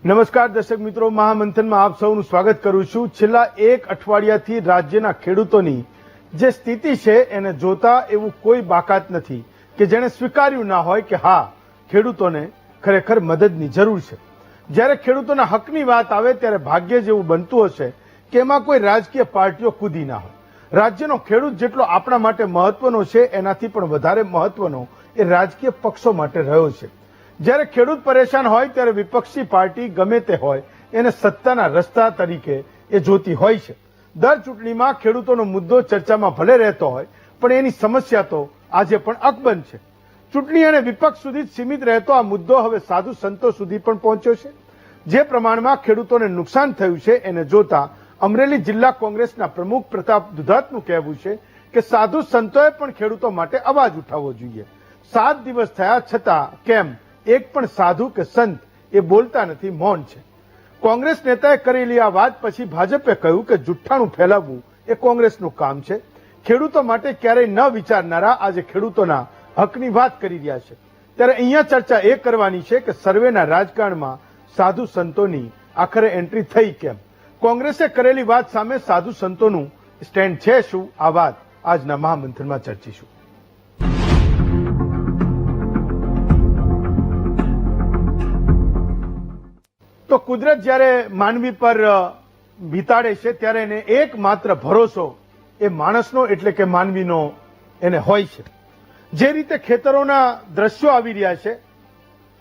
નમસ્કાર દર્શક મિત્રો, મહામંથનમાં આપ સૌનું સ્વાગત કરું છું। છેલ્લા એક અઠવાડિયાથી રાજ્યના ખેડૂતોની જે સ્થિતિ છે એને જોતા એવું કોઈ બાકાત નથી કે જેણે સ્વીકાર્યું ના હોય કે હા, ખેડૂતોને ખરેખર મદદની જરૂર છે। જ્યારે ખેડૂતોના હકની વાત આવે ત્યારે ભાગ્ય જેવું બનતું હશે કે એમાં કોઈ રાજકીય પાર્ટીઓ કૂદી ના હોય। રાજ્યનો ખેડૂત જેટલો આપણા માટે મહત્વનો છે એનાથી પણ વધારે મહત્વનો એ રાજકીય પક્ષો માટે રહ્યો છે। જ્યારે ખેડૂત પરેશાન હોય ત્યારે વિપક્ષી પાર્ટી ગમે તે હોય એને સત્તાના રસ્તા તરીકે એ જોતી હોય છે। દર ચૂંટણીમાં ખેડૂતોનો મુદ્દો ચર્ચામાં ભલે રહેતો હોય પણ એની સમસ્યા તો આજે પણ અકબંધ છે। ચૂંટણી અને વિપક્ષ સુધી જ સીમિત રહેતો આ મુદ્દો હવે સાધુ સંતો સુધી પણ પહોંચ્યો છે। જે પ્રમાણમાં ખેડૂતોને નુકસાન થયું છે એને જોતા અમરેલી જિલ્લા કોંગ્રેસના પ્રમુખ પ્રતાપ દુધાતનું કહેવું છે કે સાધુ સંતોએ પણ ખેડૂતો માટે અવાજ ઉઠાવવો જોઈએ। 7 દિવસ થયા છતાં કેમ એક પણ સાધુ કે સંત એ બોલતા નથી, મૌન છે। કોંગ્રેસ નેતાએ કરેલી આ વાત પછી ભાજપે કહ્યું કે જુઠ્ઠાણું ફેલાવવું એ કોંગ્રેસનું કામ છે। ખેડૂતો માટે ક્યારેય ન વિચારનારા આજે ખેડૂતોના હકની વાત કરી રહ્યા છે। ત્યારે અહીંયા ચર્ચા એ કરવાની છે કે સર્વેના રાજકારણમાં સાધુ સંતોની આખરે એન્ટ્રી થઈ કેમ? કોંગ્રેસે કરેલી વાત સામે સાધુ સંતોનું સ્ટેન્ડ છે શું? આ વાત આજના મહામંથનમાં ચર્ચીશું। તો કુદરત જ્યારે માનવી પર વિતાડે છે ત્યારે એને એકમાત્ર ભરોસો એ માણસનો એટલે કે માનવીનો એને હોય છે। જે રીતે ખેતરોના દ્રશ્યો આવી રહ્યા છે,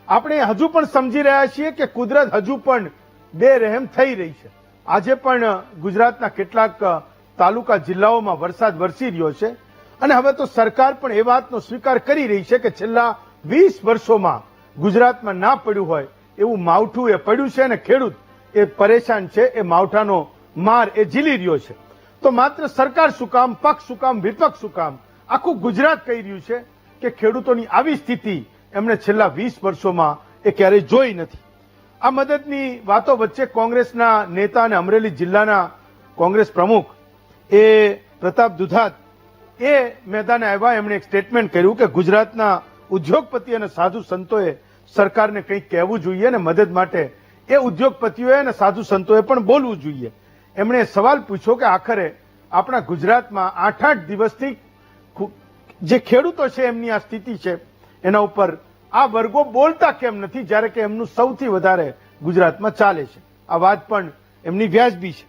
આપણે હજુ પણ સમજી રહ્યા છીએ કે કુદરત હજુ પણ બેરહેમ થઈ રહી છે। આજે પણ ગુજરાતના કેટલાક તાલુકા જિલ્લાઓમાં વરસાદ વરસી રહ્યો છે અને હવે તો સરકાર પણ એ વાતનો સ્વીકાર કરી રહી છે કે છેલ્લા 20 વર્ષોમાં ગુજરાતમાં ના પડ્યું હોય એવું માવઠું એ પડ્યું છે અને ખેડૂત એ પરેશાન છે, એ માવઠાનો માર એ ઝીલી રહ્યો છે। તો માત્ર સરકાર શું કામ, પક્ષ શું કામ, વિપક્ષ શું કામ, આખું ગુજરાત કહી રહ્યું છે કે ખેડૂતોની આવી સ્થિતિ એમણે છેલ્લા 20 વર્ષોમાં એ ક્યારેય જોઈ નથી। આ મદદની વાતો વચ્ચે કોંગ્રેસના નેતા અને અમરેલી જિલ્લાના કોંગ્રેસ પ્રમુખ એ પ્રતાપ દુધાત એ મેદાને આવ્યા। એમણે એક સ્ટેટમેન્ટ કર્યું કે ગુજરાતના ઉદ્યોગપતિ અને સાધુ સંતોએ સરકારને કંઈક કહેવું જોઈએ અને મદદ માટે એ ઉદ્યોગપતિઓએ અને સાધુ સંતોએ પણ બોલવું જોઈએ। એમણે સવાલ પૂછ્યો કે આખરે આપણા ગુજરાતમાં 8-8 દિવસથી જે ખેડૂતો છે એમની આ સ્થિતિ છે એના ઉપર આ વર્ગો બોલતા કેમ નથી જ્યારે કે એમનું સૌથી વધારે ગુજરાતમાં ચાલે છે। આ વાત પણ એમની વ્યાજબી છે,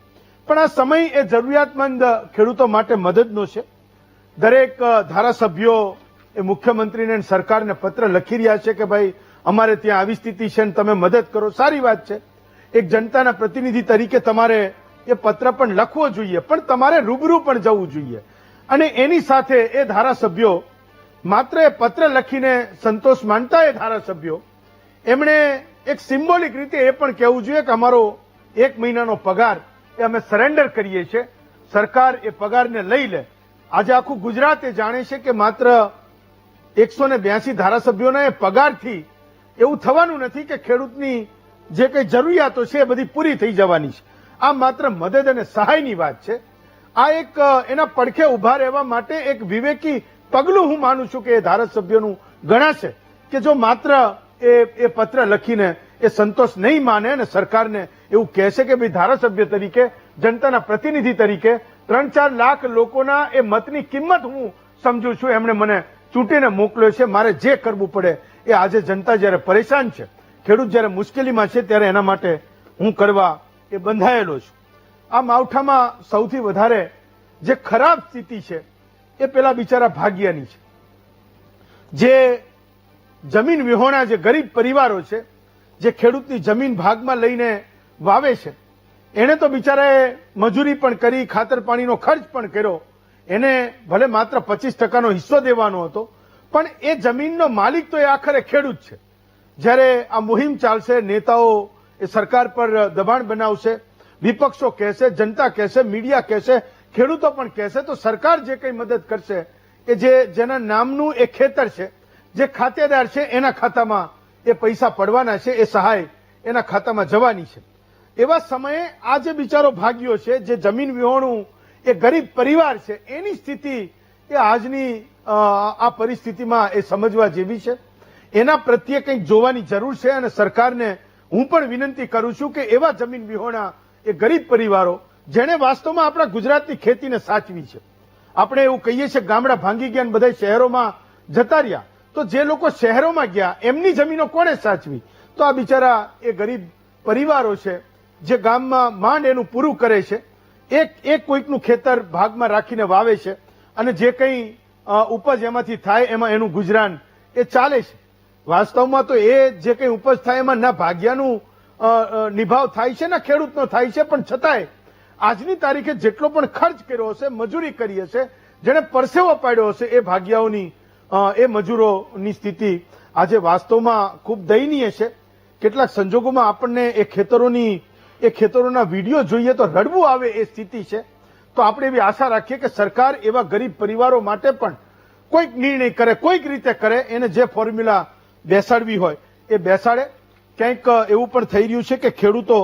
પણ આ સમય એ જરૂરિયાતમંદ ખેડૂતો માટે મદદનો છે। દરેક ધારાસભ્યો એ મુખ્યમંત્રીને અને સરકારને પત્ર લખી રહ્યા છે કે ભાઈ અમારે ત્યાં આવી સ્થિતિ છે ને તમે મદદ કરો। સારી વાત છે, એક જનતાના પ્રતિનિધિ તરીકે તમારે એ પત્ર પણ લખવો જોઈએ, પણ તમારે રૂબરૂ પણ જવું જોઈએ અને એની સાથે એ ધારાસભ્યો માત્ર એ પત્ર લખીને સંતોષ માનતા એ ધારાસભ્યો એમણે એક સિમ્બોલિક રીતે એ પણ કહેવું જોઈએ કે અમારો 1 મહિનાનો પગાર એ અમે સરેન્ડર કરીએ છીએ, સરકાર એ પગારને લઈ લે। આજે આખું ગુજરાત એ જાણે છે કે માત્ર 182 ધારાસભ્યોના એ પગારથી એવું થવાનું નથી કે ખેડૂતની જે કઈ જરૂરિયાતો છે એ બધી પૂરી થઈ જવાની છે। આ માત્ર મદદ અને સહાયની વાત છે। આ એક એના પડખે ઉભા રહેવા માટે એક વિવેકી પગલું હું માનું છું કે એ ધારાસભ્યોનું ગણાશે કે જો માત્ર એ પત્ર લખીને એ સંતોષ નહીં માને અને સરકારને એવું કહેશે કે ભાઈ ધારાસભ્ય તરીકે, જનતાના પ્રતિનિધિ તરીકે 3-4 લાખ લોકોના એ મતની કિંમત હું સમજુ છું, એમણે મને ચૂંટીને મોકલ્યો છે, મારે જે કરવું પડે એ આજે જનતા જ્યારે પરેશાન છે, ખેડૂત જ્યારે મુશ્કેલીમાં છે ત્યારે એના માટે હું કરવા એ બંધાયેલો છું। આ માવઠામાં સૌથી વધારે જે ખરાબ સ્થિતિ છે એ પેલા બિચારા ભાગ્યાની છે, જે જમીન વિહોણા જે ગરીબ પરિવારો છે, જે ખેડૂતની જમીન ભાગમાં લઈને વાવે છે, એને તો બિચારાએ મજૂરી પણ કરી, ખાતર પાણીનો ખર્ચ પણ કર્યો, એને ભલે માત્ર 25% હિસ્સો દેવાનો હતો પણ એ જમીનનો માલિક તો એ આખરે ખેડૂત છે। જ્યારે આ મુહિમ ચાલશે, નેતાઓ એ સરકાર પર દબાણ બનાવશે, વિપક્ષો કહેશે, જનતા કહેશે, મીડિયા કહેશે, ખેડૂતો પણ કહેશે, તો સરકાર જે કંઈ મદદ કરશે એ જેના નામનું એ ખેતર છે, જે ખાતેદાર છે એના ખાતામાં એ પૈસા પડવાના છે, એ સહાય એના ખાતામાં જવાની છે। એવા સમયે આ જે બિચારો ભાગ્યો છે, જે જમીન વિહોણું એ ગરીબ પરિવાર છે, એની સ્થિતિ એ આજની આ પરિસ્થિતિમાં એ સમજવા જેવી છે। એના પ્રત્યે કંઈક જોવાની જરૂર છે અને સરકારને હું પણ વિનંતી કરું છું કે એવા જમીન વિહોણા એ ગરીબ પરિવારો જેણે વાસ્તવમાં આપણા ગુજરાતની ખેતીને સાચવી છે, આપણે એવું કહીએ છીએ ગામડા ભાંગી ગયા બધા શહેરોમાં જતા રહ્યા, તો જે લોકો શહેરોમાં ગયા એમની જમીનો કોણે સાચવી? તો આ બિચારા એ ગરીબ પરિવારો છે જે ગામમાં માંડ એનું પૂરું કરે છે, એક કોઈકનું ખેતર ભાગમાં રાખીને વાવે છે અને જે કંઈ ઉપજ એમાંથી થાય એમાં એનું ગુજરાન એ ચાલે છે. વાસ્તવમાં તો એ જે કંઈ ઉપજ થાય એમાં ના ભાગ્યાનું નિભાવ થાય છે ના ખેડૂતનો થાય છે, પણ છતાંય આજની તારીખે જેટલો પણ ખર્ચ કર્યો હશે, મજૂરી કરી હશે, જેને પરસેવો પાડ્યો હશે, એ ભાગ્યાઓની એ મજૂરોની સ્થિતિ આજે વાસ્તવમાં ખૂબ દયનીય છે. કેટલાક સંજોગોમાં આપણને એ ખેતરોના વિડીયો જોઈએ તો રડવું આવે એ સ્થિતિ છે. તો આપણે એવી આશા રાખીએ કે સરકાર એવા ગરીબ પરિવારો માટે પણ કોઈક નિર્ણય કરે, કોઈક રીતે કરે, એને જે ફોર્મ્યુલા બેસાડવી હોય એ બેસાડે. ક્યાંક એવું પણ થઈ રહ્યું છે કે ખેડૂતો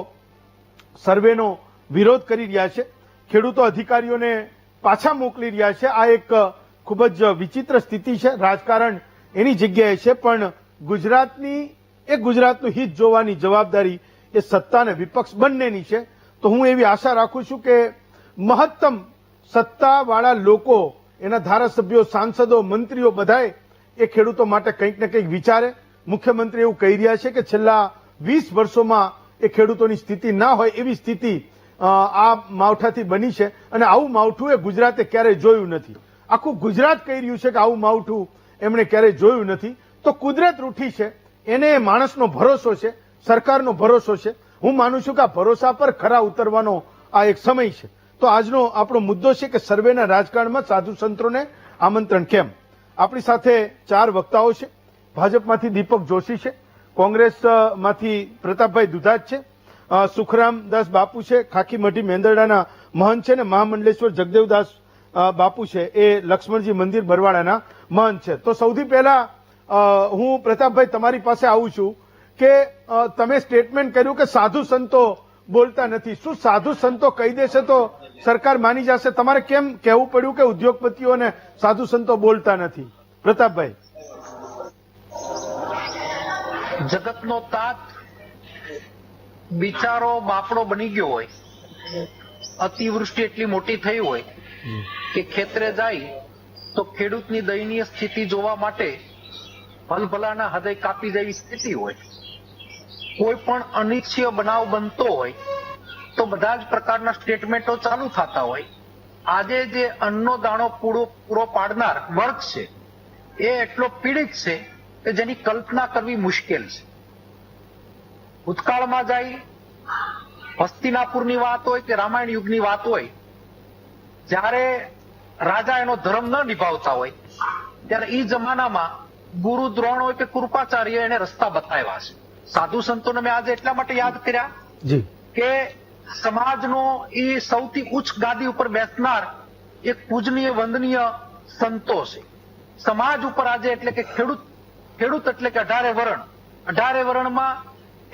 સર્વેનો વિરોધ કરી રહ્યા છે, ખેડૂતો અધિકારીઓને પાછા મોકલી રહ્યા છે. આ એક ખૂબ જ વિચિત્ર સ્થિતિ છે. રાજકારણ એની જગ્યાએ છે, પણ ગુજરાતનું હિત જોવાની જવાબદારી એ સત્તા અને વિપક્ષ બંનેની છે. તો હું એવી આશા રાખું છું કે મહત્તમ સત્તાવાળા લોકો, એના ધારાસભ્યો, સાંસદો, મંત્રીઓ બધાએ એ ખેડૂતો માટે કંઈક ને કંઈક વિચારે. મુખ્યમંત્રી એવું કહી રહ્યા છે કે છેલ્લા 20 વર્ષોમાં એ ખેડૂતોની સ્થિતિ ના હોય એવી સ્થિતિ આ માવઠાથી બની છે, અને આવું માવઠું એ ગુજરાતે ક્યારેય જોયું નથી. આખું ગુજરાત કહી રહ્યું છે કે આવું માવઠું એમણે ક્યારેય જોયું નથી. તો કુદરત રૂઠી છે, એને માણસનો ભરોસો છે, સરકારનો ભરોસો છે. હું માનું છું કે આ ભરોસા પર ખરા ઉતરવાનો આ એક સમય છે. તો આજનો આપણો મુદ્દો છે કે સર્વેના રાજકારણમાં સાધુ સંતોને આમંત્રણ કેમ? આપણી સાથે 4 વક્તાઓ છે. ભાજપમાંથી દીપક જોશી છે, કોંગ્રેસમાંથી પ્રતાપભાઈ દુધાત છે, સુખરામદાસ બાપુ છે, ખાખી મઢી મેંદરડાના મહંત છે, અને મહામંડલેશ્વર જગદેવદાસ બાપુ છે, એ લક્ષ્મણજી મંદિર બરવાડાના મહંત છે. તો સૌથી પહેલા હું પ્રતાપભાઈ તમારી પાસે આવું છું કે તમે સ્ટેટમેન્ટ કર્યું કે સાધુ સંતો બોલતા નથી. શું સાધુ સંતો કહી દેશે તો સરકાર માની જશે? તમારે કેમ કહેવું પડ્યું કે ઉદ્યોગપતિઓ અને સાધુ સંતો બોલતા નથી? પ્રતાપભાઈ. જગતનો તાત બિચારો બાપડો બની ગયો હોય, અતિવૃષ્ટિ એટલી મોટી થઈ હોય કે ખેતરે જાય તો ખેડૂતની દયનીય સ્થિતિ જોવા માટે ભલભલાના હૃદય કાપી જેવી સ્થિતિ હોય. કોઈ પણ અનિચ્છનીય બનાવ બનતો હોય તો બધા જ પ્રકારના સ્ટેટમેન્ટો ચાલુ થતા હોય. આજે જે અન્નનો દાણો પૂરો પાડનાર વર્ગ છે એ એટલો પીડિત છે કે જેની કલ્પના કરવી મુશ્કેલ છે. ભૂતકાળમાં જાય, હસ્તિનાપુરની વાત હોય કે રામાયણ યુગની વાત હોય, જ્યારે રાજા એનો ધર્મ ન નિભાવતા હોય ત્યારે એ જમાનામાં ગુરુ દ્રોણ હોય કે કૃપાચાર્ય એને રસ્તા બતાવ્યા છે. સાધુ સંતોને મેં આજે એટલા માટે યાદ કર્યા કે સમાજનો એ સૌથી ઉચ્ચ ગાદી ઉપર બેસનાર એક પૂજનીય વંદનીય સંતો છે. સમાજ ઉપર આજે એટલે કે ખેડૂત એટલે કે 18 વરણ, 18 વરણમાં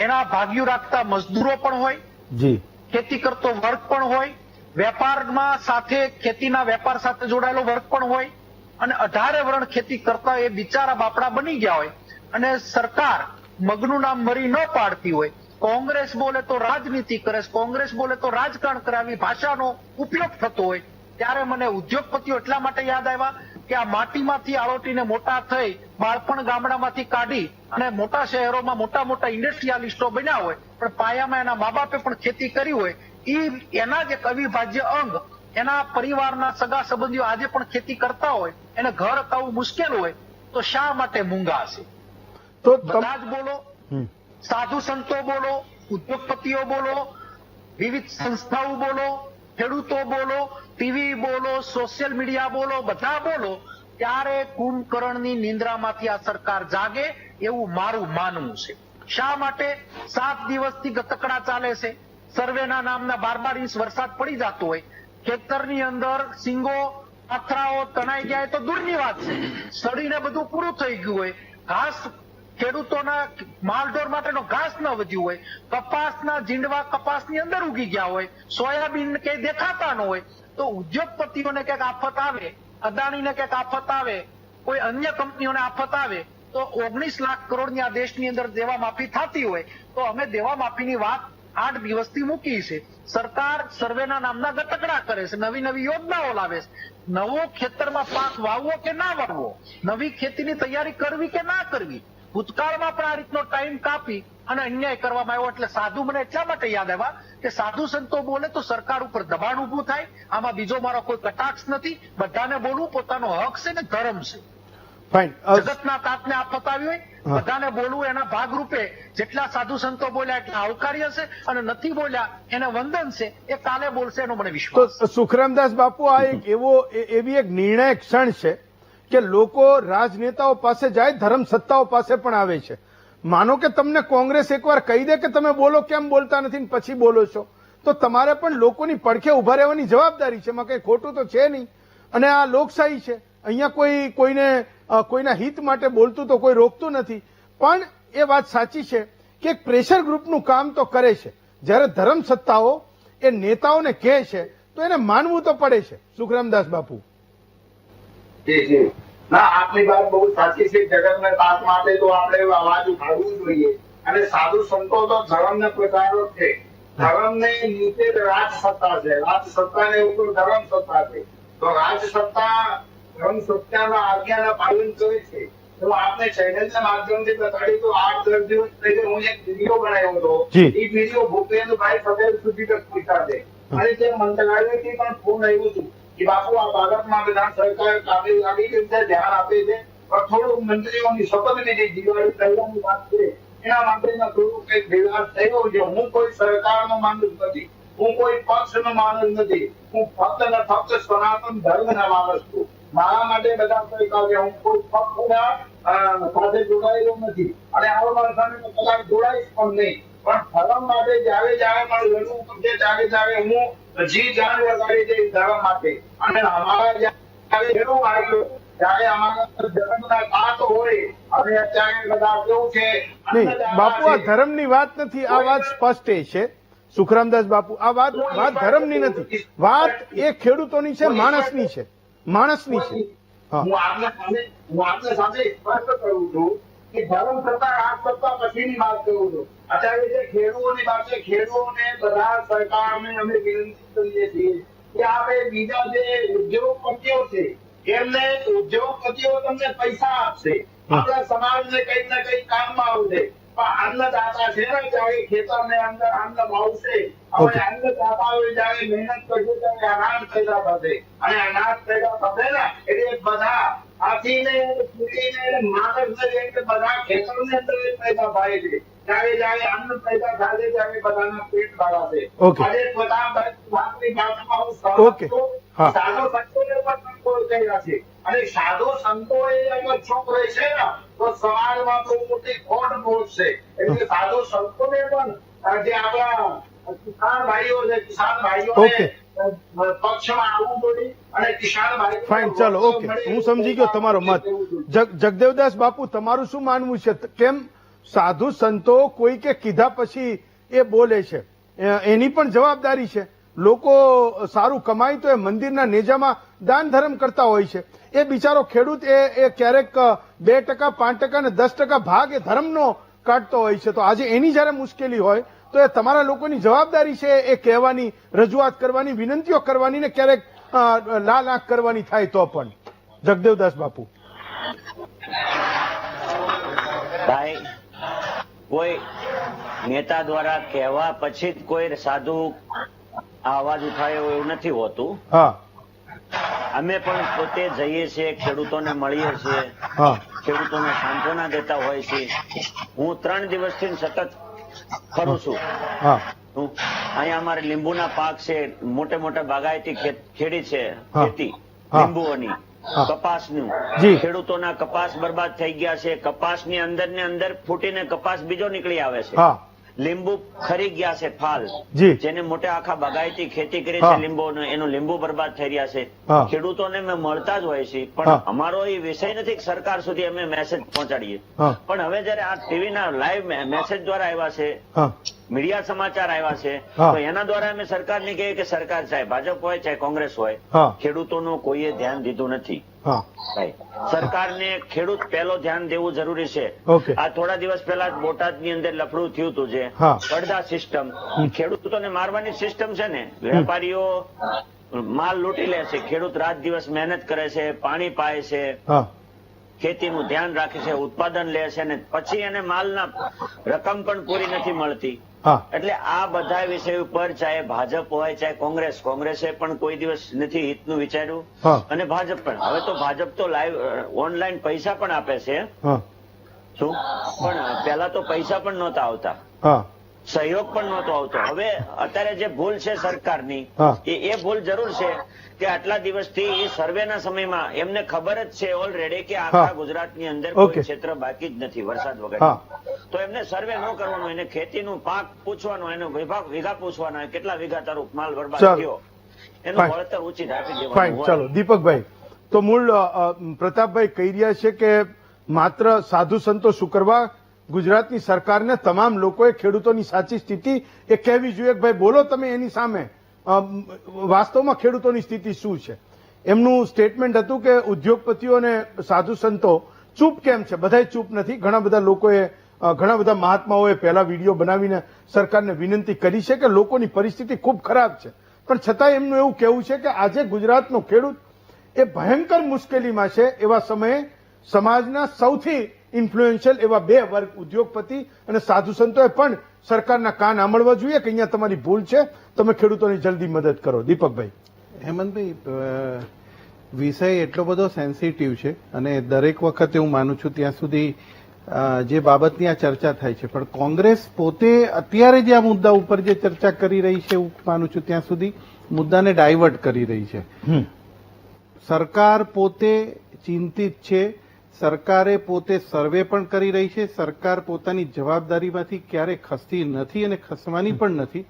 એના ભાગ્યું રાખતા મજદૂરો પણ હોય, ખેતી કરતો વર્ગ પણ હોય, વેપારમાં સાથે ખેતીના વેપાર સાથે જોડાયેલો વર્ગ પણ હોય, અને 18 વરણ ખેતી કરતા એ બિચારા બાપડા બની ગયા હોય. અને સરકાર મગનું નામ મરી ન પાડતી હોય, કોંગ્રેસ બોલે તો રાજનીતિ કરે, કોંગ્રેસ બોલે તો રાજકારણ કરે, આવી ભાષાનો ઉપયોગ થતો હોય ત્યારે મને ઉદ્યોગપતિઓ એટલા માટે યાદ આવ્યા કે આ માટીમાંથી આળોટીને મોટા થઈ, બાળપણ ગામડામાંથી કાઢી અને મોટા શહેરોમાં મોટા મોટા ઇન્ડસ્ટ્રીયાલિસ્ટો બન્યા હોય, પણ પાયામાં એના મા બાપે પણ ખેતી કરી હોય, એના જ એક અવિભાજ્ય અંગ એના પરિવારના સગા સંબંધીઓ આજે પણ ખેતી કરતા હોય, એને ઘર અકાવવું મુશ્કેલ હોય, તો શા માટે મૂંગા છે? તો બધા જ બોલો, સાધુ સંતો બોલો, ઉદ્યોગપતિઓ બોલો, વિવિધ સંસ્થાઓ બોલો, ખેડૂતો બોલો, ટીવી બોલો, સોશિયલ મીડિયા બોલો, બધા બોલો, ત્યારે કુંભકર્ણની નિંદ્રામાંથી આ સરકાર જાગે એવું મારું માનવું છે. શા માટે 7 દિવસથી ગતકડા ચાલે છે? સર્વેના નામના 12 ઇંચ વરસાદ પડી જતો હોય, ખેતરની અંદર સિંગો પથરાઓ તણાઈ ગયા તો દૂરની વાત છે, સડીને બધું પૂરું થઈ ગયું હોય, ઘાસ ખેડૂતોના માલઢોર માટેનો ઘાસ ન વધ્યું હોય, કપાસના જીંડવા કપાસની અંદર ઉગી ગયા હોય, સોયાબીન કઈ દેખાતા ન હોય, તો ઉદ્યોગપતિઓને ક્યાંક આફત આવે, અદાણીને ક્યાંક આફત આવે, કોઈ અન્ય કંપનીઓને આફત આવે તો 19 લાખ કરોડની આ દેશની અંદર દેવા માફી થતી હોય તો અમે દેવા માફીની વાત 8 દિવસથી મૂકી છે. સરકાર સર્વેના નામના ગટકડા કરે છે, નવી નવી યોજનાઓ લાવે છે. નવો ખેતરમાં પાક વાવવો કે ના વાવવો, નવી ખેતીની તૈયારી કરવી કે ના કરવી, ભૂતકાળમાં પણ આ રીતનો ટાઈમ કાપી અને અન્યાય કરવામાં આવ્યો. એટલે સાધુ મને એટલા માટે યાદ આવ્યા કે સાધુ સંતો બોલે તો સરકાર ઉપર દબાણ ઉભું થાય. આમાં બીજો મારો કોઈ કટાક્ષ નથી. બધાને બોલવું પોતાનો હક છે ને ધર્મ છે. ફાઇન. જગતના તાતને આ પતાવી હોય, બધાને બોલવું એના ભાગરૂપે જેટલા સાધુ સંતો બોલ્યા એટલા આવકાર્ય છે અને નથી બોલ્યા એને વંદન છે. એ કાલે બોલશે એનો મને વિશ્વાસ. તો સુખરામદાસ બાપુ, આ એક એવી એક નિર્ણાયક ક્ષણ છે કે લોકો રાજનેતાઓ પાસે જાય, ધર્મ સત્તાઓ પાસે પણ આવે છે. માનો કે તમને કોંગ્રેસ એકવાર કહી દે કે તમે બોલો, કેમ બોલતા નથી ને પછી બોલો છો, તો તમારે પણ લોકોની પડખે ઉભા રહેવાની જવાબદારી છે. એમાં કઈ ખોટું તો છે નહીં. અને આ લોકશાહી છે, અહીંયા કોઈના હિત માટે બોલતું તો કોઈ રોકતું નથી. પણ એ વાત સાચી છે કે એક પ્રેશર ગ્રુપનું કામ તો કરે છે. જ્યારે ધર્મ સત્તાઓ એ નેતાઓને કહે છે તો એને માનવું તો પડે છે. સુખરામદાસ બાપુ. ના, આપની વાત બહુ સાચી છે. જગતના તાત માટે તો આપણે અવાજ ઉઠાવવું જોઈએ. અને સાધુ સંતો તો ધર્મના પ્રચારો છે. ધર્મને નીચે રાજ સત્તા છે, રાજ સત્તાને ઉપર ધર્મ સત્તા છે. તો રાજ સત્તા ધર્મ સત્તાના આજ્ઞાના પાલન કરે છે. હું આપને ચેનલના માધ્યમથી બતાડી તો 8-10 દિવસ પહેલા હું એક વિડીયો બનાવ્યો હતો. એ વિડીયો ભૂપેન્દ્રભાઈ પટેલ સુધી તક પહોંચ્યા છે. અને તે મંત્રાલયથી પણ ફોન આવ્યું હતું કે બાપુ આ ભારતમાં બધા સરકાર કાબિલ આવી રીતે ધ્યાન આપે છે, પણ થોડુંક મંત્રીઓની શપથ લીધી દિવાળી પહેલાની વાત છે, એના માટેના થોડું કંઈક વિવાદ થયો છે. હું કોઈ સરકારનો માણસ નથી, હું કોઈ પક્ષનો માણસ નથી, હું ફક્ત ને ફક્ત સનાતન ધર્મના માણસ છું. મારા માટે બધા સરકાર, હું કોઈ પક્ષના સાથે જોડાયેલો નથી અને આવા માણસોને કદાચ જોડાઈશ પણ નહીં. પણ ધર્મ માટે જ્યારે મારે લડવું પડશે ત્યારે હું જી જાન લગાડી દઈશ ધર્મ માટે. અને અમારા જ્યારે એવું આવ્યું ત્યારે અમારા ધર્મના તાત હોય અને અત્યારે બધા કેવું છે. નહીં બાપુ, આ ધર્મની વાત નથી, આ વાત સ્પષ્ટ એ છે. સુખરામદાસ બાપુ, આ વાત ધર્મની નથી, વાત એ ખેડૂતોની છે, માણસની છે, માણસની છે. હું આપને સાથે સ્પષ્ટ કરું છું કે ધર્મ સત્તા રાજ સત્તા પછીની વાત કરું છું. અત્યારે જે ખેડૂતોની વાત છે, ખેડૂતોને બધા સરકારને અમે વિનંતી કરીએ છીએ કે આપણે બીજા જે ઉદ્યોગપતિઓ છે એમને ઉદ્યોગપતિઓ તમને પૈસા આપશે, આપણા સમાજને કંઈક ને કંઈક કામમાં આવશે. પણ અન્નદાતા છે ને જ્યારે ખેતરને અંદર અન્ન વાવશે, હવે અન્નદાતાઓ જ્યારે મહેનત કરશે ત્યારે અનાજ પેદા થશે અને અનાજ પેદા થશે ને એટલે બધા હાથીને કીડીને માણસને લઈને બધા ખેતરની અંદર પેદા થાય છે. જ્યારે અન્ન પેદા થાય છે ત્યારે બધાના પેટ ભરાશે. અને બધા વાતની વાતમાં હું સહમત છું. સાધુ સંતોને પણ કોઈ કર્યા છે અને સાધુ સંતોએ અગર ચૂપ રહેશે ને તો સમાજમાં તો મોટી ખોટ પહોંચશે. એટલે સાધુ સંતોને પણ જે આપણા કિસાન ભાઈઓ છે, કિસાન ભાઈઓને પક્ષમાં આવવું જોઈએ અને કિસાન ભાઈઓ. ફાઇન, ચાલો, ઓકે, હું સમજી ગયો તમારો મત. જગદેવદાસ બાપુ, તમારું શું માનવું છે? કેમ સાધુ સંતો કોઈ કે કીધા પછી એ બોલે છે? એની પણ જવાબદારી છે. લોકો સારું કમાય તો એ મંદિરના નેજામાં દાન ધર્મ કરતા હોય છે. એ બિચારો ખેડૂત એ ક્યારેક 2%, 5% અને 10% ભાગ એ ધર્મનો કાઢતો હોય છે. તો આજે એની જયારે મુશ્કેલી હોય તો એ તમારા લોકોની જવાબદારી છે એ કહેવાની, રજૂઆત કરવાની, વિનંતીઓ કરવાની ને ક્યારેક લાલ આંખ કરવાની થાય તો પણ. જગદેવદાસ બાપુ. ભાઈ, કોઈ નેતા દ્વારા કહેવા પછી જ કોઈ સાધુ અવાજ ઉઠાયો એવું નથી હોતું. હા, અમે પણ પોતે જઈએ છીએ, ખેડૂતોને મળીએ છીએ, ખેડૂતોને સાંત્વના દેતા હોય છે. હું 3 દિવસથી સતત ફરું છું. અહીંયા અમારે લીંબુના પાક છે, મોટા બાગાયતી ખેડી છે, ખેતી લીંબુઓની, કપાસનું. ખેડૂતોના કપાસ બરબાદ થઈ ગયા છે. કપાસની અંદર ને અંદર ફૂટીને કપાસ બીજો નીકળી આવે છે. લીંબુ ખરી ગયા છે, ફાલ જેને મોટા આખા બાગાયતી ખેતી કરી છે લીંબુનો, એનું લીંબુ બરબાદ થઈ રહ્યા છે. ખેડૂતોને અમે મળતા જ હોય છે, પણ અમારો એ વિષય નથી કે સરકાર સુધી અમે મેસેજ પહોંચાડીએ. પણ હવે જયારે આ ટીવીના લાઈવ મેસેજ દ્વારા આવ્યા છે, મીડિયા સમાચાર આવ્યા છે, તો એના દ્વારા અમે સરકારને કહીએ કે સરકાર ચાહે ભાજપ હોય ચાહે કોંગ્રેસ હોય, ખેડૂતોનું કોઈએ ધ્યાન દીધું નથી. હા ભાઈ સરકારને ખેડૂત પહેલો ધ્યાન દેવું જરૂરી છે. ઓકે. આ થોડા દિવસ પહેલા બોટાદની અંદર લફડું થયું હતું જે હા. પડદા સિસ્ટમ, ખેડૂતોને મારવાની સિસ્ટમ છે ને. વેપારીઓ માલ લૂંટી લે છે, ખેડૂત રાત દિવસ મહેનત કરે છે, પાણી પાય છે, હા ખેતીનું ધ્યાન રાખે છે, ઉત્પાદન લે છે, ને પછી એને માલના રકમ પણ પૂરી નથી મળતી. હા એટલે આ બધા વિષય ઉપર ચાહે ભાજપ હોય ચાહે કોંગ્રેસે પણ કોઈ દિવસ નથી હિતનું વિચાર્યું. હા. અને ભાજપ પણ, હવે તો ભાજપ તો લાઈવ ઓનલાઈન પૈસા પણ આપે છે. હા શું? પણ પહેલા તો પૈસા પણ નહોતા આવતા, હા સહયોગ પણ નહોતો આવતો. હવે અત્યારે જે ભૂલ છે સરકારની, હા. એ ભૂલ જરૂર છે કે આટલા દિવસથી એ સર્વેના સમયમાં એમને ખબર જ છે ઓલરેડી કે આખા હા. ગુજરાતની અંદર ઓકે. કોઈ ક્ષેત્ર બાકી જ નથી વરસાદ વગર. હા. તો એમને સર્વે ન કરવાનો, એને ખેતીનું પાક પૂછવાનો, એનો વીઘા પૂછવાનો, કેટલા વીઘા તારું માલ બરબાદ ચાલો. થયો, એનું ફાઇન. વળતર ઉચિત આપી ફાઇન. દેવાનું. ચાલો દીપકભાઈ, તો મૂળ પ્રતાપભાઈ કહી રહ્યા છે કે માત્ર સાધુ સંતો શું કરવા, ગુજરાતની સરકારને તમામ લોકોએ ખેડૂતોની સાચી સ્થિતિ એ કહેવી જોઈએ કે ભાઈ બોલો તમે એની સામે વાસ્તવમાં ખેડૂતોની સ્થિતિ શું છે. એમનું સ્ટેટમેન્ટ હતું કે ઉદ્યોગપતિઓ અને સાધુ સંતો ચૂપ કેમ છે. બધાય ચૂપ નથી, ઘણા બધા લોકોએ ઘણા બધા મહાત્માઓએ પહેલા વિડીયો બનાવીને સરકારને વિનંતી કરી છે કે લોકોની પરિસ્થિતિ ખૂબ ખરાબ છે, પણ છતાં એમનું એવું કહેવું છે કે આજે ગુજરાતનો ખેડૂત એ ભયંકર મુશ્કેલીમાં છે. એવા સમયે સમાજના સૌથી ઇન્ફ્લુએન્શિયલ એવા બે વર્ગ ઉદ્યોગપતિ અને સાધુ સંતોએ પણ સરકારના કાન આંબળવા જોઈએ કે અહીંયા તમારી ભૂલ છે, તમે ખેડૂતોની જલ્દી મદદ કરો. દીપકભાઈ. હેમંતભાઈ, વિષય એટલો બધો સેન્સિટિવ છે અને દરેક વખતે હું માનું છું ત્યાં સુધી જે બાબતની આ ચર્ચા થાય છે, પણ કોંગ્રેસ પોતે અત્યારે જે આ મુદ્દા ઉપર જે ચર્ચા કરી રહી છે હું માનું છું ત્યાં સુધી મુદ્દાને ડાયવર્ટ કરી રહી છે. સરકાર પોતે ચિંતિત છે, સરકારે પોતે સર્વે પણ કરી રહી છે, સરકાર પોતાની જવાબદારીમાંથી ક્યારેય ખસતી નથી અને ખસવાની પણ નથી.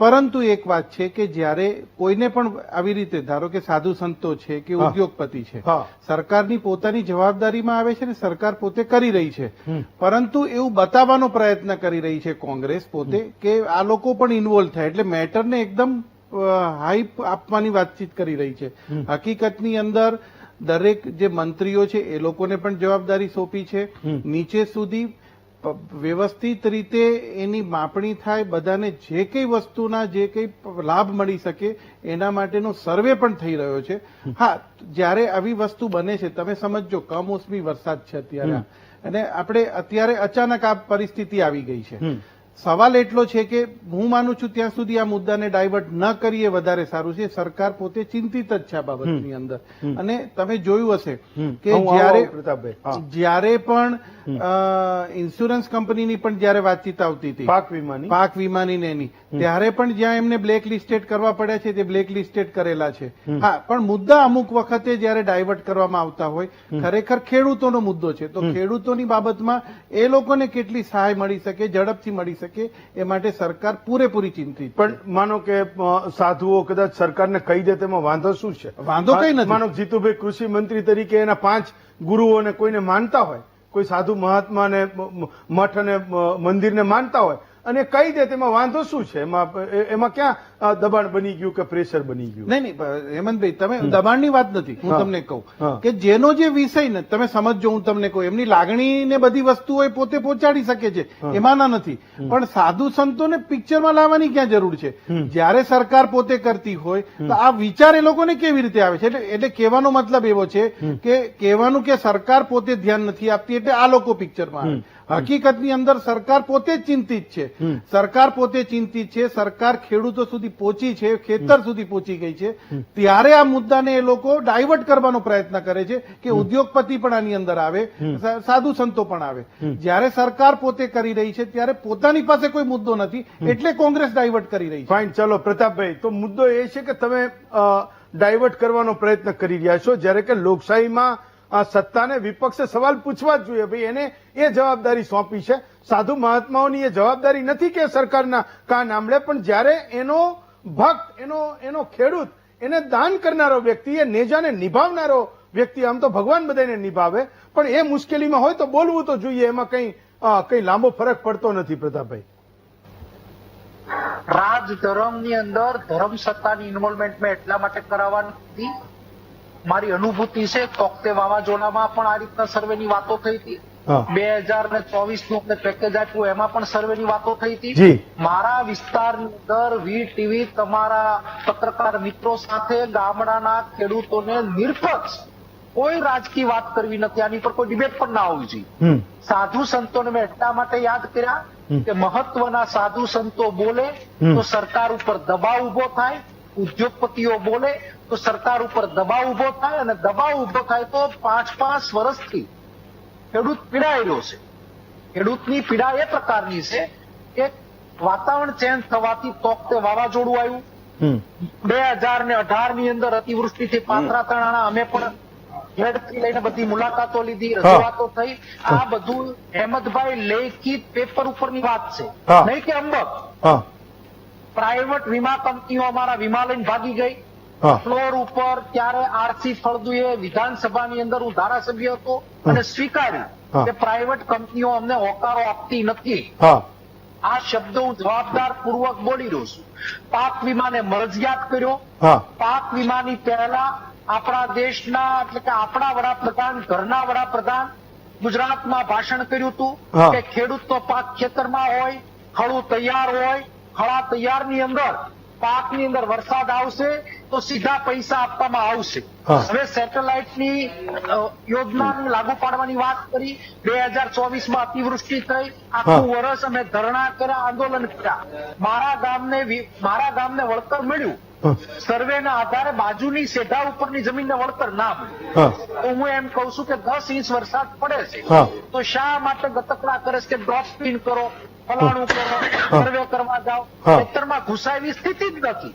પરંતુ એક વાત છે કે જ્યારે કોઈને પણ આવી રીતે ધારો કે સાધુ સંતો છે કે ઉદ્યોગપતિ છે, સરકારની પોતાની જવાબદારીમાં આવે છે ને સરકાર પોતે કરી રહી છે, પરંતુ એવું બતાવવાનો પ્રયત્ન કરી રહી છે કોંગ્રેસ પોતે કે આ લોકો પણ ઇન્વોલ્વ થાય, એટલે મેટરને એકદમ હાઈપ આપવાની વાતચીત કરી રહી છે. હકીકતની અંદર દરેક જે મંત્રીઓ છે એ લોકોને પણ જવાબદારી સોંપી છે, નીચે સુધી વ્યવસ્થિત રીતે એની માપણી થાય, બધાને જે કઈ વસ્તુના જે કઈ લાભ મળી શકે એના માટેનો સર્વે પણ થઈ રહ્યો છે. હા, જ્યારે આવી વસ્તુ બને છે, તમે સમજો કમોસમી વરસાદ છે અત્યારે, અને આપણે અત્યારે અચાનક આ પરિસ્થિતિ આવી ગઈ છે. સવાલ એટલો છે કે હું માનું છું ત્યાં સુધી આ મુદ્દાને ડાયવર્ટ ન કરીએ વધારે સારું છે. સરકાર પોતે ચિંતિત જ છે આ બાબતની અંદર, અને તમે જોયું હશે કે જ્યારે પણ ઇન્સ્યોરન્સ કંપનીની પણ જયારે વાતચીત આવતી હતી પાક વીમાની ને એની, ત્યારે પણ જ્યાં એમને બ્લેક લિસ્ટેડ કરવા પડ્યા છે તે બ્લેક લિસ્ટેડ કરેલા છે. હા, પણ મુદ્દા અમુક વખતે જયારે ડાયવર્ટ કરવામાં આવતા હોય, ખરેખર ખેડૂતોનો મુદ્દો છે, તો ખેડૂતોની બાબતમાં એ લોકોને કેટલી સહાય મળી શકે, ઝડપથી મળી શકે, એ માટે સરકાર પૂરેપૂરી ચિંતિત. પણ માનો કે સાધુઓ કદાચ સરકારને કહી દે તેમાં વાંધો શું છે? વાંધો કઈ નથી. માનો જીતુભાઈ કૃષિ મંત્રી તરીકે એના 5 ગુરુઓને કોઈને માનતા હોય, કોઈ સાધુ મહાત્માને મઠ અને મંદિરને માનતા હોય અને કહી દે તેમાં વાંધો શું છે? એમાં ક્યાં દબાણ બની ગયું કે પ્રેશર બની ગયું? નહીં, હેમંતભાઈ, તમે દબાણની વાત નથી, હું તમને કહું કે જેનો જે વિષય ને તમે સમજો, હું તમને કહું એમની લાગણી ને બધી વસ્તુઓ એ પોતે પહોંચાડી શકે છે, એમાંના નથી, પણ સાધુ સંતોને પિક્ચરમાં લાવવાની ક્યાં જરૂર છે? જ્યારે સરકાર પોતે કરતી હોય તો આ વિચાર એ લોકોને કેવી રીતે આવે છે? એટલે કહેવાનો મતલબ એવો છે કે કહેવાનું કે સરકાર પોતે ધ્યાન નથી આપતી એટલે આ લોકો પિક્ચરમાં આવે. હકીકતની અંદર સરકાર પોતે જ ચિંતિત છે, સરકાર પોતે ચિંતિત છે, સરકાર ખેડૂતો સુધી પહોંચી છે, ખેતર સુધી પહોંચી ગઈ છે, ત્યારે આ મુદ્દાને એ લોકો ડાયવર્ટ કરવાનો પ્રયત્ન કરે છે કે ઉદ્યોગપતિ પણ આની અંદર આવે, સાધુ સંતો પણ આવે. જ્યારે સરકાર પોતે કરી રહી છે ત્યારે પોતાની પાસે કોઈ મુદ્દો નથી, એટલે કોંગ્રેસ ડાયવર્ટ કરી રહી છે. ફાઇન, ચલો પ્રતાપભાઈ, તો મુદ્દો એ છે કે તમે ડાયવર્ટ કરવાનો પ્રયત્ન કરી રહ્યા છો, જ્યારે કે લોકશાહીમાં આ સત્તાને વિપક્ષે સવાલ પૂછવા જ જોઈએ. ભાઈ, એને એ જવાબદારી સોંપી છે. સાધુ મહાત્માઓની એ જવાબદારી નથી કે સરકારના કાન આંબળે, પણ જ્યારે એનો ભક્ત, એનો ખેડૂત, એને દાન કરનારો વ્યક્તિ, એ નેજાને નિભાવનારો વ્યક્તિ, આમ તો ભગવાન બધાને નિભાવે, પણ એ મુશ્કેલીમાં હોય તો બોલવું તો જોઈએ. એમાં કઈ લાંબો ફરક પડતો નથી. પ્રતાપભાઈ, રાજ ધર્મની અંદર ધર્મ સત્તાની ઇન્વોલ્વમેન્ટ મેં એટલા માટે કરાવવાની હતી મારી અનુભૂતિ છે તોકતે વાવાઝોડામાં પણ આ રીતના સર્વેની વાતો થઈ હતી. હા. 2024 નું પેકેજ આપ્યું એમાં પણ સર્વેની વાતો થઈ હતી. જી. મારા વિસ્તારની અંદર વીટીવી તમારા પત્રકાર મિત્રો સાથે ગામડાના ખેડૂતોને નિરપક્ષ કોઈ રાજકીય વાત કરવી નથી. આની પર કોઈ ડિબેટ પણ ના હોવી જોઈએ. સાધુ સંતોને મેં એટલા માટે યાદ કર્યા કે મહત્વના સાધુ સંતો બોલે તો સરકાર ઉપર દબાવ ઉભો થાય, ઉદ્યોગપતિઓ બોલે તો સરકાર ઉપર દબાવ ઉભો થાય, અને દબાવ ઉભો થાય તો 5-5 વર્ષથી ખેડૂત પીડાઈ રહ્યો છે. ખેડૂતની પીડા એ પ્રકારની છે કે વાતાવરણ ચેન્જ થવાથી તોકતે વાવાઝોડું આવ્યું. 2018 ની અંદર અતિવૃષ્ટિથી પાથરા તણાણા અમે પણ ઘેડથી લઈને બધી મુલાકાતો લીધી, રજૂઆતો થઈ. આ બધું હેમંતભાઈ લેખિત પેપર ઉપરની વાત છે, નહીં કે અંબક. પ્રાઇવેટ વીમા કંપનીઓ અમારા વીમા લઈને ભાગી ગઈ ફ્લોર ઉપર. ત્યારે આરસી ફળદુએ વિધાનસભાની અંદર, હું ધારાસભ્ય હતો, અને સ્વીકાર્યું કે પ્રાઇવેટ કંપનીઓ અમને હોકારો આપતી નથી. આ શબ્દ હું જવાબદાર પૂર્વક બોલી રહ્યો છું. પાક વીમાને મરજિયાત કર્યો. પાક વીમાની પહેલા આપણા દેશના, એટલે કે આપણા વડાપ્રધાન, ઘરના વડાપ્રધાન ગુજરાતમાં ભાષણ કર્યું હતું કે ખેડૂતનો પાક ખેતરમાં હોય, ખડું તૈયાર હોય, ખડા તૈયારની અંદર પાકની અંદર વરસાદ આવશે તો સીધા પૈસા આપવામાં આવશે. હવે સેટેલાઇટની યોજનાને લાગુ પાડવાની વાત કરી. 2024માં અતિવૃષ્ટિ થઈ, આખું વર્ષ અમે ધરણા કર્યા, આંદોલન કર્યા. મારા ગામને વળતર મળ્યું. સર્વેના આધારે બાજુની સેઢા ઉપરની જમીનને વળતર ના મળ્યું. તો હું એમ કઉ છું કે 10 ઇંચ વરસાદ પડે છે તો શા માટે ગતકડા કરે છે કે ડ્રોપ પિન કરો, ફલાણું કરો, સર્વે કરવા જાઓ. ખેતરમાં ઘુસાવી સ્થિતિ જ નથી.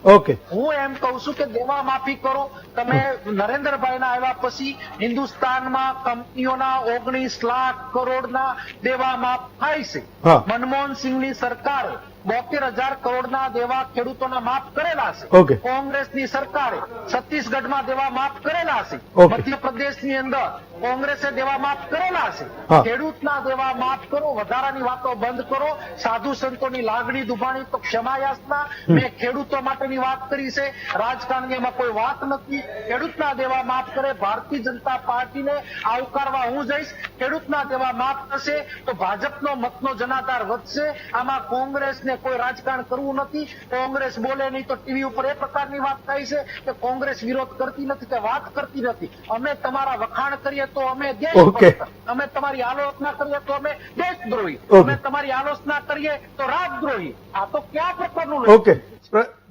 હું એમ કઉ છું કે દેવા માફી કરો. તમે નરેન્દ્રભાઈના આવ્યા પછી હિન્દુસ્તાનમાં કંપનીઓના 19 લાખ કરોડના દેવા માફ થાય છે. મનમોહનસિંહની સરકારે 72,000 કરોડના દેવા ખેડૂતોના માફ કરેલા છે. કોંગ્રેસની સરકારે છત્તીસગઢમાં દેવા માફ કરેલા છે. મધ્યપ્રદેશની અંદર કોંગ્રેસે દેવા માફ કરેલા છે. ખેડૂતના દેવા માફ કરો, વધારાની વાતો બંધ કરો. સાધુ સંતોની લાગણી દુભાણી તો ક્ષમાયાચના. મેં ખેડૂતો માટેની વાત કરી છે, રાજકારણની એમાં કોઈ વાત નથી. ખેડૂતના દેવા માફ કરે, ભારતીય જનતા પાર્ટીને આવકારવા હું જઈશ. ખેડૂતના દેવા માફ થશે તો ભાજપનો મતનો જનાધાર વધશે. આમાં કોંગ્રેસને કોઈ રાજકારણ કરવું નથી. કોંગ્રેસ બોલે નહીં તો ટીવી ઉપર એ પ્રકારની વાત થાય છે કે કોંગ્રેસ વિરોધ કરતી નથી કે વાત કરતી નથી. અમે તમારા વખાણ કરીએ તો અમે દેશભક્ત, અમે તમારી આલોચના કરીએ તો અમે દેશદ્રોહી, અમે તમારી આલોચના કરીએ તો રાજદ્રોહી. આ તો ક્યાં પ્રકારનું? ઓકે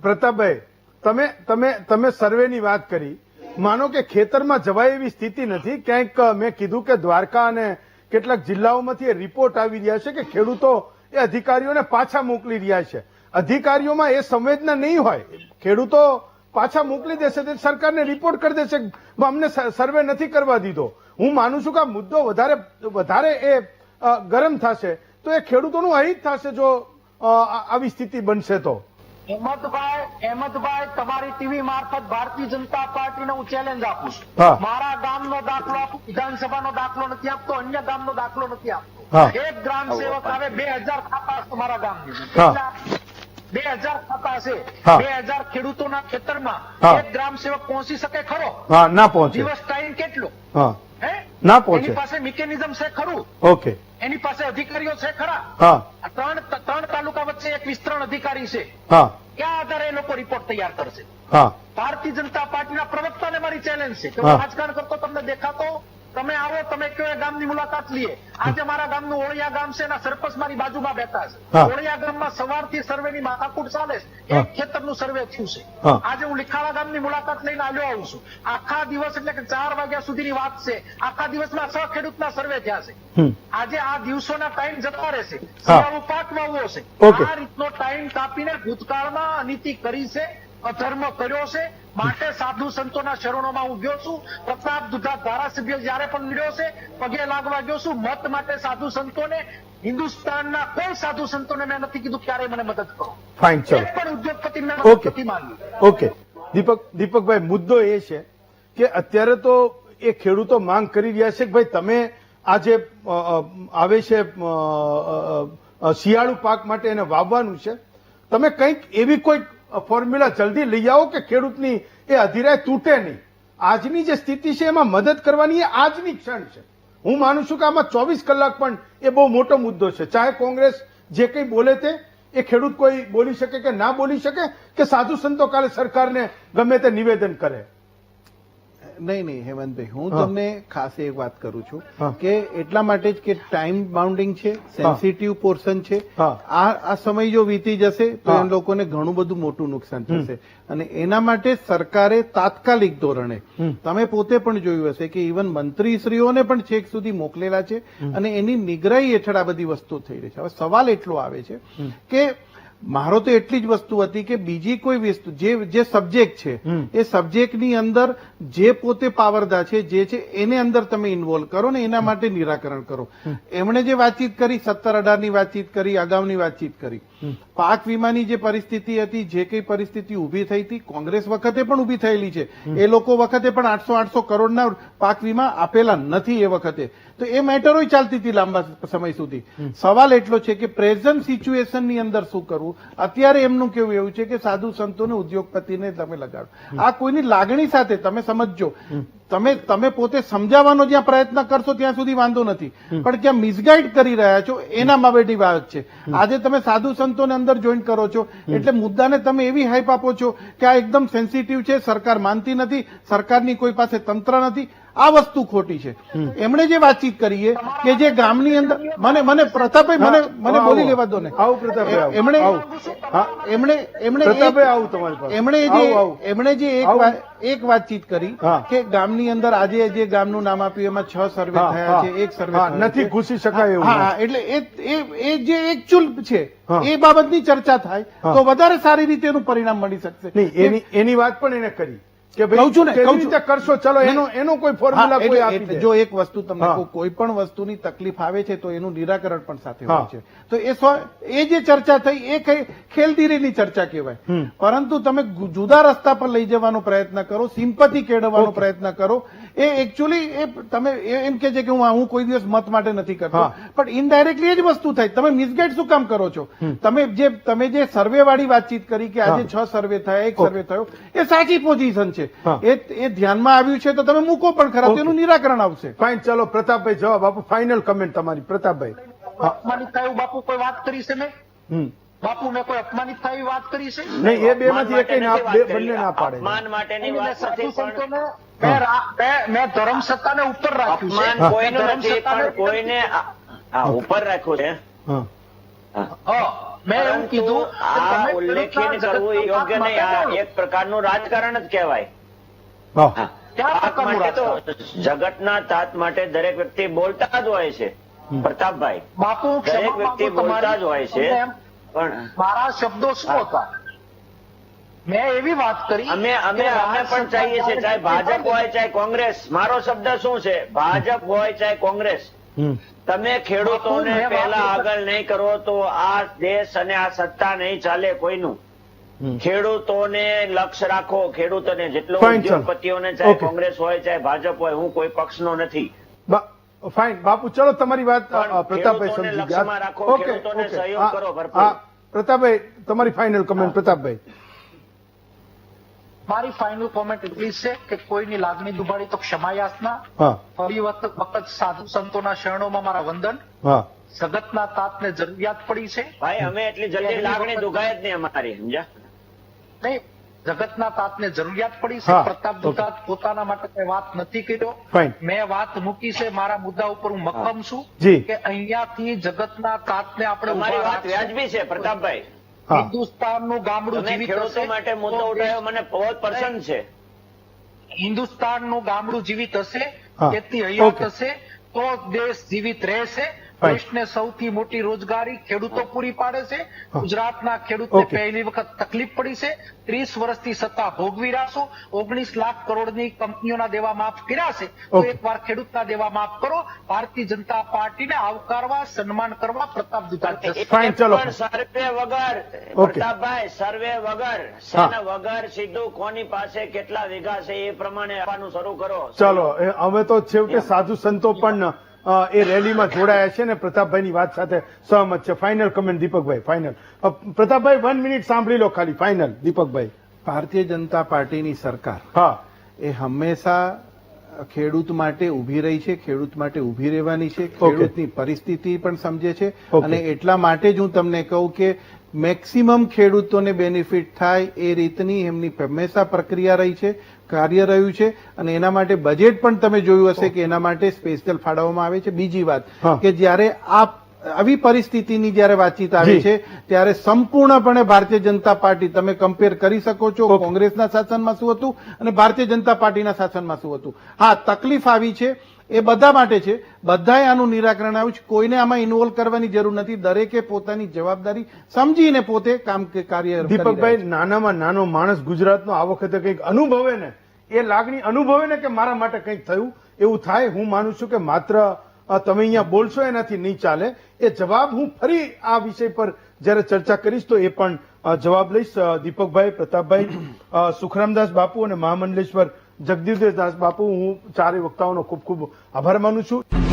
પ્રતાપભાઈ, તમે સર્વેની વાત કરી. માનો કે ખેતરમાં જવાય એવી સ્થિતિ નથી. ક્યાંક મેં કીધું કે દ્વારકા અને કેટલાક જિલ્લાઓમાંથી રિપોર્ટ આવી રહ્યા છે કે ખેડૂતો એ અધિકારીઓને પાછા મોકલી રહ્યા છે. અધિકારીઓમાં એ સંવેદના નહીં હોય. ખેડૂતો પાછા મોકલી દેશે તો સરકારને રિપોર્ટ કરી દેશે અમને સર્વે નથી કરવા દીધો. હું માનું છું કે આ મુદ્દો વધારે એ ગરમ થશે તો એ ખેડૂતોનું અહિત થશે જો આવી સ્થિતિ બનશે તો. હેમંતભાઈ, તમારી ટીવી મારફત ભારતીય જનતા પાર્ટીને હું ચેલેન્જ આપું છું. મારા ગામનો દાખલો આપું, વિધાનસભાનો દાખલો નથી આપતો, અન્ય ગામનો દાખલો નથી આપતો. એક ગ્રામ સેવક આવે, 2000 ખાતા છે મારા ગામની. 2000 ખાતા છે, 2000 ખેડૂતોના ખેતરમાં એક ગ્રામ સેવક પહોંચી શકે ખરો? ના પહોંચે. દિવસ ટાઈમ કેટલો? ના પહોંચે. એની પાસે મિકેનિઝમ છે ખરું? ઓકે. એની પાસે અધિકારીઓ છે ખરા? ત્રણ તાલુકા વચ્ચે એક વિસ્તરણ અધિકારી છે. ક્યાં આધારે એ લોકો રિપોર્ટ તૈયાર કરશે? ભારતીય જનતા પાર્ટીના પ્રવક્તાને મારી ચેલેન્જ છે કે હું રાજકારણ કરતો તમને દેખાતો? તમે આવો, તમે કયો એ ગામની મુલાકાત લઈએ. આજે મારા ગામનું ઓળિયા ગામ છે, એના સરપંચ મારી બાજુમાં બેઠા છે. ઓળિયા ગામમાં સવારથી સર્વેની માથાકૂટ ચાલે છે. એક ખેતરનું સર્વે થયું છે. આજે હું લીખાળા ગામની મુલાકાત લઈને આવ્યો આવું છું. આખા દિવસ, એટલે કે 4 વાગ્યા સુધીની વાત છે, આખા દિવસમાં 6 ખેડૂતના સર્વે થયા છે. આજે આ દિવસોના ટાઈમ જતા રહેશે. શિયાળુ પાક વાવવો છે. આ રીતનો ટાઈમ કાપીને ભૂતકાળમાં અનીતિ કરી છે, અધર્મ કર્યો છે. માટે સાધુ સંતોના શરણોમાં હું ગયો છું. પ્રતાપ દુધા ધારાસભ્ય જયારે પણ મળ્યો છે, પગે લાગવા ગયો છું. મત માટે સાધુ સંતોને, હિન્દુસ્તાનના કોઈ સાધુ સંતોને મેં નથી કીધું ક્યારે મને મદદ કરો. ફાઇન, ચલો. એક પણ ઉદ્યોગપતિ મેં મદદ નથી માંગી. ઓકે દીપકભાઈ, મુદ્દો એ છે કે અત્યારે તો એ ખેડૂતો માંગ કરી રહ્યા છે કે ભાઈ તમે આજે આવે છે શિયાળુ પાક માટે એને વાવવાનું છે, તમે કંઈક એવી કોઈ ફોર્મ્યુલા જલ્દી લઈ આવો કે ખેડૂતની એ અધિરાય તૂટે નહીં. આજની જે સ્થિતિ છે એમાં મદદ કરવાની એ આજની ક્ષણ છે. હું માનું છું કે આમાં 24 કલાક પણ એ બહુ મોટો મુદ્દો છે. ચાહે કોંગ્રેસ જે કંઈ બોલે તે એ ખેડૂત કોઈ બોલી શકે કે ના બોલી શકે, કે સાધુ સંતો કાલે સરકારને ગમે તે નિવેદન કરે. નહીં હેમંતભાઈ, હું હા. તમને ખાસ એક વાત કરું છું હા. કે એટલા માટે જ કે ટાઈમ બાઉન્ડિંગ છે, સેન્સિટિવ પોર્શન છે. હા. આ સમય જો વીતી જશે તો હા. એ લોકોને ઘણું બધું મોટું નુકસાન થશે, અને એના માટે સરકારે તાત્કાલિક ધોરણે, તમે પોતે પણ જોયું હશે કે ઇવન મંત્રીશ્રીઓને પણ છેક સુધી મોકલેલા છે, અને એની નિગરાઈ હેઠળ આ બધી વસ્તુ થઈ રહી છે. હવે સવાલ એટલો આવે છે કે મારો તો એટલી જ વસ્તુ હતી કે બીજી કોઈ વસ્તુ જે સબ્જેક્ટ છે એ સબ્જેક્ટની અંદર જે પોતે પાવરદા છે, જે છે એને અંદર તમે ઇન્વોલ્વ કરો ને એના માટે નિરાકરણ કરો. એમણે જે વાતચીત કરી 17-18 ની વાતચીત કરી, અગાઉની વાતચીત કરી, પાક વીમાની જે પરિસ્થિતિ હતી, જે કઈ પરિસ્થિતિ ઉભી થઈ હતી, કોંગ્રેસ વખતે પણ ઉભી થયેલી છે. એ લોકો વખતે પણ 800 કરોડના પાક વીમા આપેલા નથી એ વખતે, તો એ મેટરો ચાલતી હતી લાંબા સમય સુધી. સવાલ એટલો છે કે પ્રેઝન્ટ સિચ્યુએશનની અંદર શું કરવું. અત્યારે એમનું કેવું એવું છે કે સાધુ સંતોને, ઉદ્યોગપતિને તમે લગાડો. આ કોઈની લાગણી સાથે તમે સમજજો, તમે પોતે સમજાવવાનો જ્યાં પ્રયત્ન કરશો ત્યાં સુધી વાંધો નથી, પણ ક્યાં મિસગાઈડ કરી રહ્યા છો એના માટેની વાત છે. આજે તમે સાધુ સંતોને અંદર જોઈન કરો છો એટલે મુદ્દાને તમે એવી હાઈપ આપો છો કે આ એકદમ સેન્સિટિવ છે, સરકાર માનતી નથી, સરકારની કોઈ પાસે તંત્ર નથી. આ વસ્તુ ખોટી છે. એમણે જે વાતચીત કરી કે જે ગામની અંદર, મને પ્રતાપભાઈ મને બોલી લેવા દો ને. આવું પ્રતાપભાઈ, એમણે પ્રતાપભાઈ આવું તમારી પાસે. એમણે જે એક વાતચીત કરી કે ગામની અંદર આજે જે ગામનું નામ આપ્યું એમાં 6 સર્વે થયા છે, 1 સર્વે નથી ઘૂસી શકાય એવું. હા, એટલે એ જે એકચ્યુઅલ છે એ બાબતની ચર્ચા થાય તો વધારે સારી રીતે એનું પરિણામ મળી શકશે. નહીં, એની વાત પણ એને કરી કે કહું છું ને, કેવી રીતે કરશો, ચલો એનો કોઈ ફોર્મ્યુલા કોઈ આપી દે. જો એક વસ્તુ તમને કહું, કોઈ પણ વસ્તુની તકલીફ આવે છે તો એનું નિરાકરણ પણ સાથે હોય છે. તો એ જે ચર્ચા થઈ એ ખેલદીરીની ચર્ચા કહેવાય. પરંતુ તમે જુદા રસ્તા પર લઈ જવાનો પ્રયત્ન કરો, સિમ્પથી કેળવવાનો પ્રયત્ન કરો, એ એકચ્યુઅલી તમે એમ કે છે કે હું કોઈ દિવસ મત માટે નથી કરતો, પણ ઇનડાયરેક્ટલી એ જ વસ્તુ થાય. તમે મિસગાઈડ શું કામ કરો છો? તમે જે સર્વે વાળી વાતચીત કરી કે આજે 6 સર્વે થયા, 1 સર્વે થયો, એ સાચી પોઝિશન છે. એ ધ્યાનમાં આવ્યું છે તો તમે મૂકો પણ ખરા, તેનું નિરાકરણ આવશે. ફાઇન, ચલો પ્રતાપભાઈ જવાબ આપો. ફાઇનલ કમેન્ટ તમારી, પ્રતાપભાઈ. અપમાનિત થયું બાપુ કોઈ વાત કરી છે મેં? બાપુ મેં કોઈ અપમાનિત થઈ વાત કરી છે? નહીં, એ બે માંથી એક બંને ના પાડે. અપમાન માટેની વાત નથી, પણ મેં ધર્મ સત્તાને ઉપર રાખ્યું છે. અપમાન કોઈનું નથી, પણ કોઈને ઉપર રાખ્યું છે. મેં એવું કીધું આ ઉલ્લેખિત કરવું એ યોગ્ય નહીં. આ એક પ્રકારનું રાજકારણ જ કહેવાય. પાક માટે તો જગતના તાત માટે દરેક વ્યક્તિ બોલતા જ હોય છે પ્રતાપભાઈ. બાપુ દરેક વ્યક્તિ બોલતા જ હોય છે, પણ મારા શબ્દો શું હતા? મેં એવી વાત કરી, અમે પણ ચાહીએ છીએ, ચાહે ભાજપ હોય ચાહે કોંગ્રેસ. મારો શબ્દ શું છે? ભાજપ હોય ચાહે કોંગ્રેસ, તમે ખેડૂતોને પહેલા આગળ નહીં કરો તો આ દેશ અને આ સત્તા નહીં ચાલે કોઈનું. ખેડૂતોને લક્ષ્ય રાખો, ખેડૂતોને જેટલો ઉદ્યોગપતિઓને, ચાહે કોંગ્રેસ હોય ચાહે ભાજપ હોય, હું કોઈ પક્ષનો નથી. ફાઇન બાપુ, ચલો તમારી વાત પ્રતાપભાઈ સમજી લક્ષ્યમાં રાખો, ખેડૂતોને સહયોગ કરો ભરપૂર. પ્રતાપભાઈ તમારી ફાઇનલ કમેન્ટ. પ્રતાપભાઈ, મારી ફાઇનલ કોમેન્ટ એટલી છે કે કોઈની લાગણી દુભાડી તો ક્ષમાયાચના. ફરી વખત સાધુ સંતોના શરણોમાં મારા વંદન. જગતના તાતને જરૂરિયાત પડી છે. ભાઈ અમે એટલી જલ્દી લાગણી દુભાય જ નહીં અમારી, સમજ્યા? નહીં, જગતના તાતને જરૂરિયાત પડી છે. પ્રતાપ દુતાત પોતાના માટે કઈ વાત નથી કર્યો. મેં વાત મૂકી છે, મારા મુદ્દા ઉપર હું મક્કમ છું કે અહીંયાથી જગતના તાતને આપણે તમારી વાત વ્યાજબી છે પ્રતાપભાઈ. હિન્દુસ્તાનનું ગામડું જીવિત ખેડૂતો માટે મુદ્દો ઉઠાવ્યો, મને બહુ પસંદ છે. હિન્દુસ્તાનનું ગામડું જીવિત હશે, ખેતી હયાત હશે તો દેશ જીવિત રહેશે. દેશને સૌથી મોટી રોજગારી ખેડૂતો પૂરી પાડે છે. ગુજરાતના ખેડૂતને પહેલી વખત તકલીફ પડી છે. 30 વર્ષથી સત્તા ભોગવી રહ્યા છો. 19 લાખ કરોડની કંપનીઓના દેવા માફ કર્યા છે, તો એકવાર ખેડૂતના દેવા માફ કરો. ભારતીય જનતા પાર્ટીને આવકારવા, સન્માન કરવા પ્રતાપ દુતાત સર્વે વગર, પ્રતાપભાઈ સર્વે વગર, સેના વગર સીધું કોની પાસે કેટલા વીઘા છે એ પ્રમાણે આપવાનું શરૂ કરો. ચલો, હવે તો છેવટે સાધુ સંતો પણ એ રેલીમાં જોડાયા છે ને પ્રતાપભાઈની વાત સાથે સહમત છે. ફાઇનલ કમેન્ટ દીપકભાઈ. ફાઇનલ પ્રતાપભાઈ 1 મિનિટ સાંભળી લો ખાલી. ફાઇનલ દીપકભાઈ. ભારતીય જનતા પાર્ટીની સરકાર એ હંમેશા ખેડૂત માટે ઊભી રહી છે, ખેડૂત માટે ઊભી રહેવાની છે, ખેડૂતની પરિસ્થિતિ પણ સમજે છે અને એટલા માટે જ હું તમને કહું કે મેક્સિમમ ખેડૂતોને બેનિફિટ થાય એ રીતની એમની હંમેશા પ્રક્રિયા રહી છે, કાર્ય રહ્યું છે અને એના માટે બજેટ પણ તમે જોયું હશે કે એના માટે સ્પેશિયલ ફાળવવામાં આવે છે. બીજી વાત કે જ્યારે આવી પરિસ્થિતિની જયારે વાતચીત આવે છે ત્યારે સંપૂર્ણપણે ભારતીય જનતા પાર્ટી તમે કમ્પેર કરી શકો છો કોંગ્રેસના શાસનમાં શું હતું અને ભારતીય જનતા પાર્ટીના શાસનમાં શું હતું. હા, તકલીફ આવી છે એ બધા માટે છે, બધાએ આનું નિરાકરણ આવ્યું છે, કોઈને આમાં ઇન્વોલ્વ કરવાની જરૂર નથી, દરેકે પોતાની જવાબદારી સમજીને પોતે કામ કાર્ય. દીપકભાઈ, નાનામાં નાનો માણસ ગુજરાતનો આ વખતે કંઈક અનુભવે ને, એ લાગણી અનુભવે ને કે મારા માટે કંઈક થયું એવું થાય. હું માનું છું કે માત્ર તમે અહીંયા બોલશો એનાથી નહીં ચાલે. એ જવાબ હું ફરી આ વિષય પર જયારે ચર્ચા કરીશ તો એ પણ જવાબ લઈશ. દીપકભાઈ, પ્રતાપભાઈ, સુખરામદાસ બાપુ અને મહામંડલેશ્વર જગદીશદાસ બાપુ, હું ચારે વક્તાઓનો ખૂબ ખૂબ આભાર માનું છું.